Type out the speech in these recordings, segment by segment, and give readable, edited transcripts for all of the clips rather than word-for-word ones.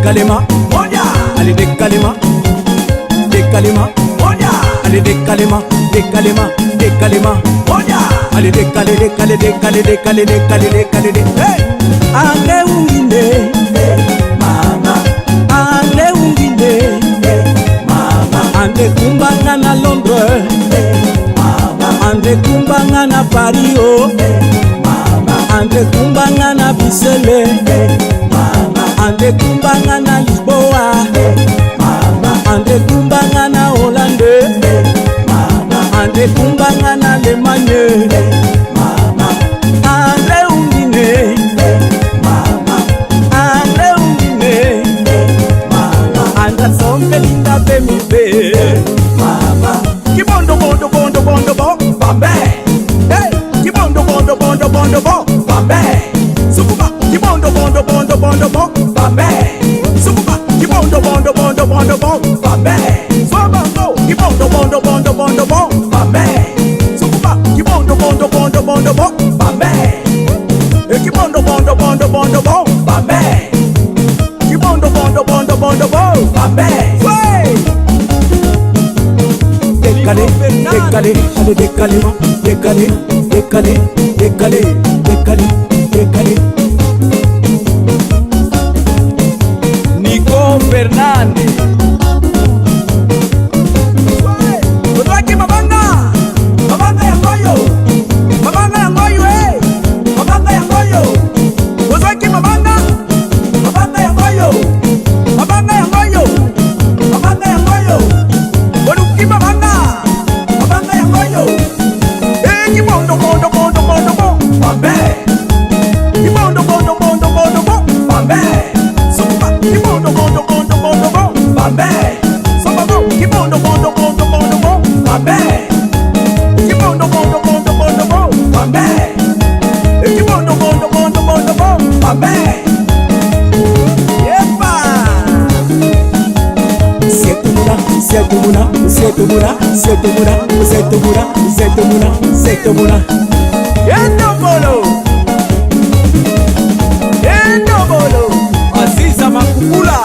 décalema, moja, allez décalema, décalema, moja, allez décalema, décalema, décalema, moja, allez décalé, décalé, décalé, décalé, décalé, décalé, hey, ande ungine, mama, ande ungine, mama, ande kumbanga na Londres, mama, ande kumbanga na Paris, oh, mama, ande kumbanga na Bisele, mama, ande kumbanga na Lisboa, mama, ande kumbanga na Hollande, mama, ande kumbanga na Allemagne, mama, ande ungine, mama, ande ungine, mama, anda sombe linda bemi be, mama, kibondo bondo bondo bondo bo, Bambe, hey, kibondo bondo bondo bondo bo, Bambe, sukuba, kibondo bondo bondo bondo bo, Bambe, sukuba, kibondo bondo bondo bondo bo, Bambe, sobango, kibondo bondo bondo bondo bo, Bambe, sukuba, kibondo bondo bondo bondo bo, Bambe, kibondo bondo bondo bondo bo, Bambe, kibondo bondo bondo bondo bo, Bambe, ouais. Décalé, décalé, allez décalé, décalé, décalé, décalé, décalé, décalé. Nico Fernandez. Otwaki mabanga, mabanga ya ngoyo, mabanga ya ngoyo, mabanga ya ngoyo. Otwaki mabanga, mabanga ya ngoyo, mabanga ya ngoyo, mabanga ya ngoyo. Waluki mabanga, mabanga ya ngoyo. Kibondo bondo bondo bondo bo, Bambe, kibondo bondo bondo bondo bo, Bambe, sukuba, kibondo bondo bondo bondo bo, Bambe, sababo, kibondo bondo bondo bondo bo, Bambe, kibondo bondo bondo bondo bo, Bambe, kibondo bondo bondo bondo bo, Bambe, yepa. Setumuna, setumuna, setumuna, setumuna, setumuna, setumuna, setumuna. Endomolo, endomolo. Aziza Makukula,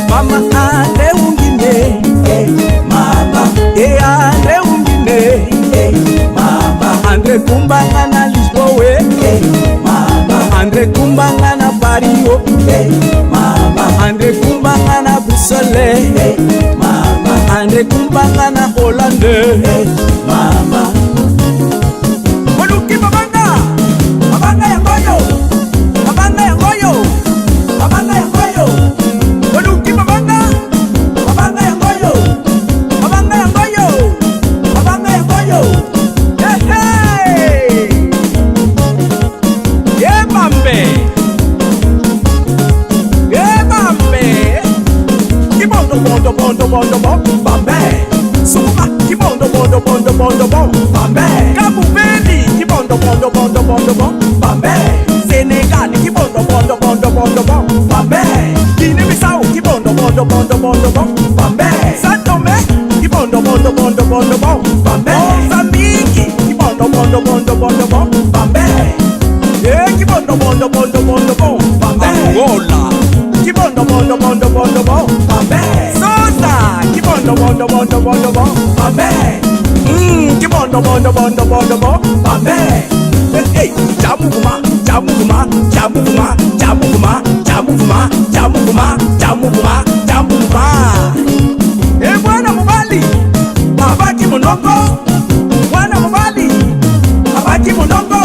mama ande ungine, mama, ande ungine, mama, ande kumbanga na Lisboa, mama, ande kumbanga na Paris, mama, ande kumbanga na Bruxelles, mama, ande kumbanga na Hollande, mama, waluki mabanga, mabanga ya ngoyo, mabanga ya ngoyo, mabanga ya ngoyo, waluki mabanga, mabanga ya ngoyo, mabanga ya ngoyo, mabanga ya ngoyo, hey, yebambe, yebambe, kibondo bondo bondo bondo bo, Bambe, sukuba, kibondo bondo bondo bondo bo, Bambe, Cabo Verde, kibondo bondo bondo bondo bo, Bambe, Senegal, kibondo bondo bondo bondo bo, Bambe, Guinea-Bissau, kibondo bondo bondo bondo bo, Bambe, Saint Tomé, kibondo bondo bondo bondo bo, Bambe, Mozambique, kibondo bondo bondo bondo bo, Bambe, kibondo bondo bondo bondo bo, Bambe, Angola, kibondo bondo bondo bondo bo, Bambe, Sosa, kibondo bondo bondo bondo bo, Bambe, kibondo bondo bondo bondo bo, Bambe, hey, jamuguma, jamuguma, jamuguma, jamuguma, jamuguma, jamuguma, jamuguma, jamuguma. Bwana mubali, abaki munongo, bwana mubali, abaki munongo.